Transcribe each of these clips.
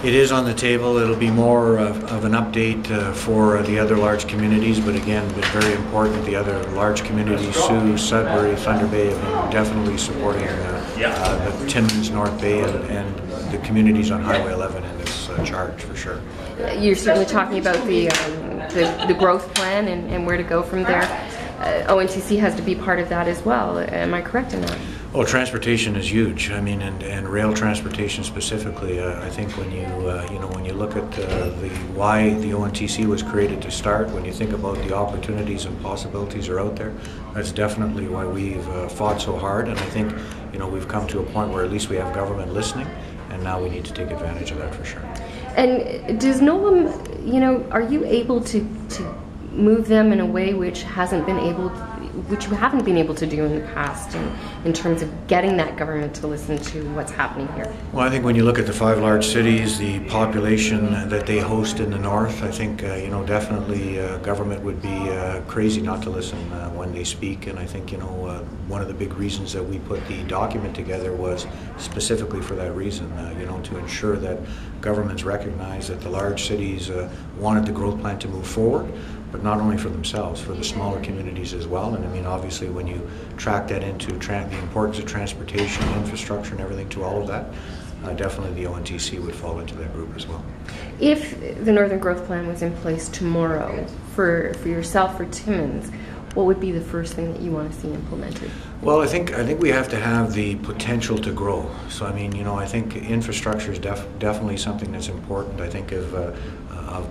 It is on the table. It'll be more of an update for the other large communities, but again, very important. The other large communities, Sioux, Sudbury, Thunder Bay, have been definitely supporting the Timmins, North Bay, and the communities on Highway 11 in this charge for sure. You're certainly talking about the growth plan and where to go from there. ONTC has to be part of that as well. Am I correct in that? Well, transportation is huge. I mean, and rail transportation specifically. I think when you look at why the ONTC was created to start, when you think about the opportunities and possibilities are out there, that's definitely why we've fought so hard. And I think we've come to a point where at least we have government listening, and now we need to take advantage of that for sure. And does NOLA, are you able to move them in a way which you haven't been able to do in the past in terms of getting that government to listen to what's happening here? Well, I think when you look at the 5 large cities, the population that they host in the north, I think definitely government would be crazy not to listen when they speak. And I think one of the big reasons that we put the document together was specifically for that reason, to ensure that governments recognize that the large cities wanted the growth plan to move forward, but not only for themselves, for the smaller communities as well. And I mean, obviously, when you track that into the importance of transportation, infrastructure, and everything to all of that, definitely the ONTC would fall into that group as well. If the Northern Growth Plan was in place tomorrow for yourself, for Timmins, what would be the first thing that you want to see implemented? Well, I think we have to have the potential to grow. So I mean, I think infrastructure is definitely something that's important. I think of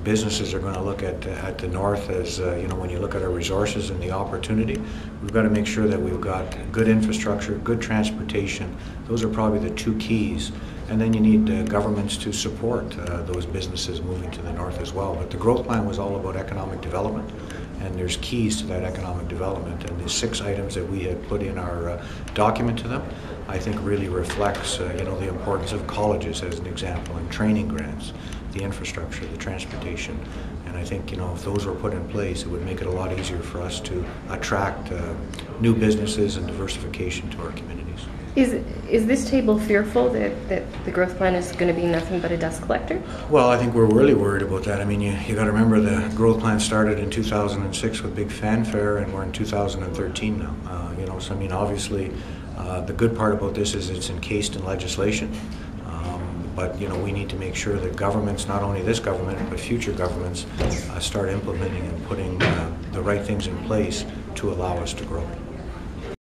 businesses are going to look at the north as when you look at our resources and the opportunity, we've got to make sure that we've got good infrastructure, good transportation. Those are probably the 2 keys. And then you need governments to support those businesses moving to the north as well. But the growth plan was all about economic development, and there's keys to that economic development. And the 6 items that we had put in our document to them, I think really reflects the importance of colleges as an example, and training grants, the infrastructure, the transportation. And I think if those were put in place, it would make it a lot easier for us to attract new businesses and diversification to our communities. Is this table fearful that the growth plan is going to be nothing but a dust collector? Well, I think we're really worried about that. I mean, you got to remember the growth plan started in 2006 with big fanfare, and we're in 2013 now. So I mean, obviously, the good part about this is it's encased in legislation. But we need to make sure that governments, not only this government, but future governments, start implementing and putting the right things in place to allow us to grow.